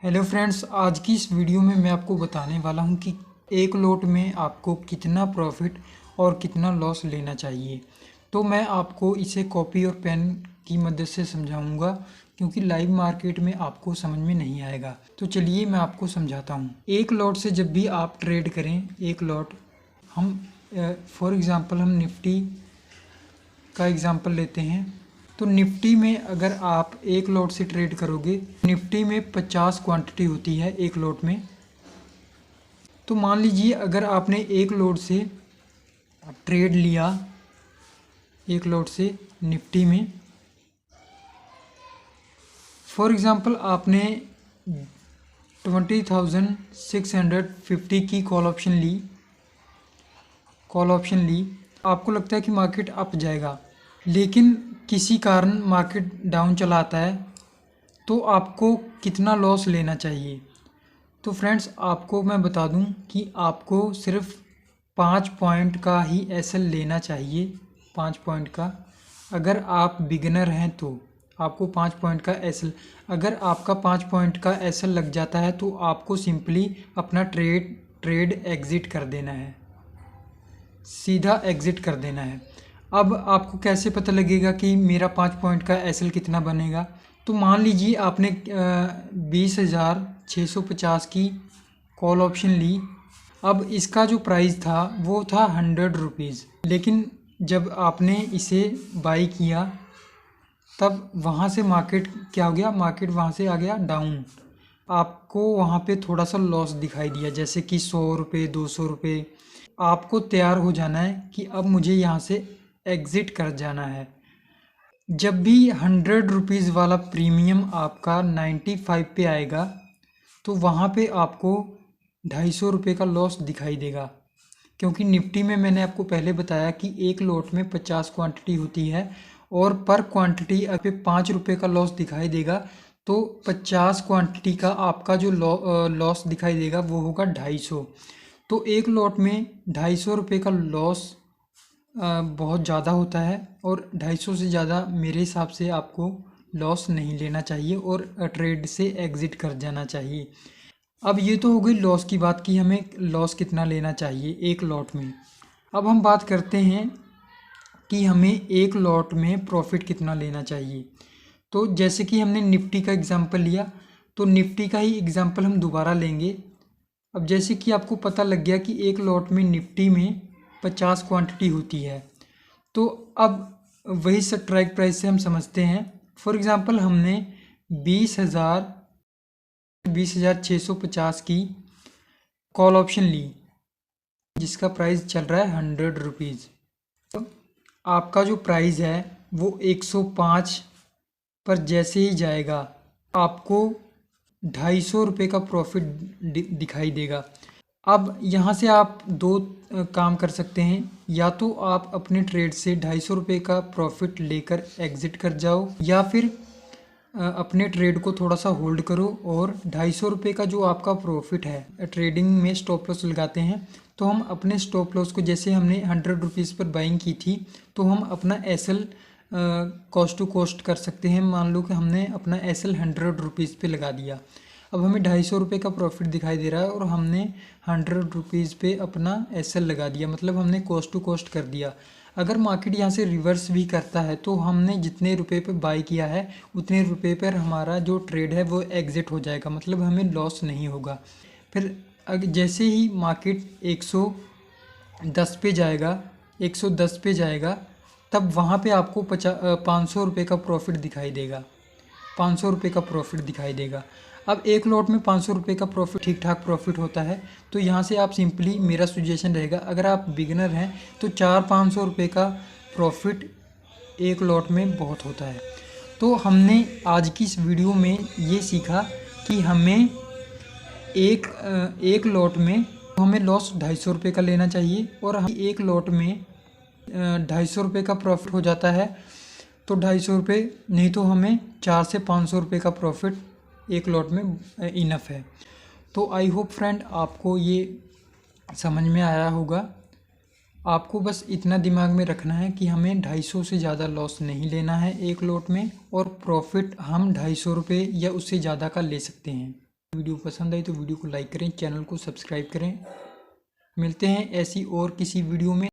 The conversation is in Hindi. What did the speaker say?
हेलो फ्रेंड्स, आज की इस वीडियो में मैं आपको बताने वाला हूं कि एक लॉट में आपको कितना प्रॉफिट और कितना लॉस लेना चाहिए। तो मैं आपको इसे कॉपी और पेन की मदद से समझाऊंगा, क्योंकि लाइव मार्केट में आपको समझ में नहीं आएगा। तो चलिए मैं आपको समझाता हूं। एक लॉट से जब भी आप ट्रेड करें, एक लॉट हम फॉर एग्ज़ाम्पल हम निफ्टी का एग्ज़ाम्पल लेते हैं। तो निफ्टी में अगर आप एक लॉट से ट्रेड करोगे, निफ्टी में 50 क्वांटिटी होती है एक लॉट में। तो मान लीजिए अगर आपने एक लॉट से ट्रेड लिया, एक लॉट से निफ्टी में फॉर एग्ज़ाम्पल आपने 20,650 की कॉल ऑप्शन ली। आपको लगता है कि मार्केट अप जाएगा, लेकिन किसी कारण मार्केट डाउन चला आता है, तो आपको कितना लॉस लेना चाहिए। तो फ्रेंड्स, आपको मैं बता दूं कि आपको सिर्फ 5 पॉइंट का ही एसएल लेना चाहिए। 5 पॉइंट का, अगर आप बिगिनर हैं तो आपको 5 पॉइंट का एसएल, अगर आपका 5 पॉइंट का एसएल लग जाता है तो आपको सिंपली अपना ट्रेड एग्ज़िट कर देना है, सीधा एग्ज़िट कर देना है। अब आपको कैसे पता लगेगा कि मेरा 5 पॉइंट का एसएल कितना बनेगा। तो मान लीजिए आपने 20,650 की कॉल ऑप्शन ली। अब इसका जो प्राइस था वो था 100 रुपीज़, लेकिन जब आपने इसे बाई किया तब वहाँ से मार्केट क्या हो गया, मार्केट वहाँ से आ गया डाउन। आपको वहाँ पे थोड़ा सा लॉस दिखाई दिया, जैसे कि 100 रुपये 200 रुपये। आपको तैयार हो जाना है कि अब मुझे यहाँ से एग्ज़िट कर जाना है। जब भी 100 रुपीज़ वाला प्रीमियम आपका 95 पे आएगा, तो वहाँ पे आपको 250 रुपये का लॉस दिखाई देगा, क्योंकि निफ्टी में मैंने आपको पहले बताया कि एक लॉट में 50 क्वांटिटी होती है और पर क्वांटिटी पे 5 रुपये का लॉस दिखाई देगा। तो 50 क्वांटिटी का आपका जो लॉस दिखाई देगा वो होगा 250। तो एक लॉट में 250 रुपये का लॉस बहुत ज़्यादा होता है, और 250 से ज़्यादा मेरे हिसाब से आपको लॉस नहीं लेना चाहिए और ट्रेड से एग्ज़िट कर जाना चाहिए। अब ये तो हो गई लॉस की बात कि हमें लॉस कितना लेना चाहिए एक लॉट में। अब हम बात करते हैं कि हमें एक लॉट में प्रॉफिट कितना लेना चाहिए। तो जैसे कि हमने निफ्टी का एग्ज़ाम्पल लिया, तो निफ्टी का ही एग्ज़ाम्पल हम दोबारा लेंगे। अब जैसे कि आपको पता लग गया कि एक लॉट में निफ्टी में 50 क्वांटिटी होती है, तो अब वही स्ट्राइक प्राइस से हम समझते हैं। फॉर एग्ज़ाम्पल हमने 20,650 की कॉल ऑप्शन ली, जिसका प्राइस चल रहा है 100 रुपीज़। तो आपका जो प्राइस है वो 105 पर जैसे ही जाएगा आपको 250 रुपये का प्रॉफिट दिखाई देगा। अब यहाँ से आप दो काम कर सकते हैं, या तो आप अपने ट्रेड से 250 रुपये का प्रॉफिट लेकर एग्ज़िट कर जाओ, या फिर अपने ट्रेड को थोड़ा सा होल्ड करो और 250 रुपये का जो आपका प्रॉफिट है, ट्रेडिंग में स्टॉप लॉस लगाते हैं, तो हम अपने स्टॉप लॉस को, जैसे हमने 100 रुपीज़ पर बाइंग की थी, तो हम अपना एसएल कॉस्ट टू कॉस्ट कर सकते हैं। मान लो कि हमने अपना एसएल 100 रुपीज़ पे लगा दिया। अब हमें 250 रुपये का प्रॉफिट दिखाई दे रहा है और हमने 100 रुपीज़ पे अपना एसएल लगा दिया, मतलब हमने कॉस्ट टू कॉस्ट कर दिया। अगर मार्केट यहाँ से रिवर्स भी करता है तो हमने जितने रुपए पे बाई किया है उतने रुपए पर हमारा जो ट्रेड है वो एग्ज़िट हो जाएगा, मतलब हमें लॉस नहीं होगा। फिर जैसे ही मार्केट 110 पे जाएगा, 110 पे जाएगा, तब वहाँ पे आपको 500 रुपये का प्रॉफिट दिखाई देगा, 500 रुपये का प्रॉफिट दिखाई देगा। अब एक लॉट में 500 रुपये का प्रॉफिट ठीक ठाक प्रॉफिट होता है। तो यहाँ से आप सिंपली, मेरा सजेशन रहेगा, अगर आप बिगिनर हैं तो 400-500 रुपये का प्रॉफिट एक लॉट में बहुत होता है। तो हमने आज की इस वीडियो में ये सीखा कि हमें एक लॉट में हमें लॉस 250 रुपये का लेना चाहिए, और हम एक लॉट में 250 रुपये का प्रॉफिट हो जाता है, तो 250 रुपये नहीं तो हमें 400 से 500 रुपये का प्रॉफिट एक लॉट में इनफ है। तो आई होप फ्रेंड आपको ये समझ में आया होगा। आपको बस इतना दिमाग में रखना है कि हमें 250 से ज़्यादा लॉस नहीं लेना है एक लॉट में, और प्रॉफिट हम 250 रुपये या उससे ज़्यादा का ले सकते हैं। वीडियो पसंद आई तो वीडियो को लाइक करें, चैनल को सब्सक्राइब करें। मिलते हैं ऐसी और किसी वीडियो में।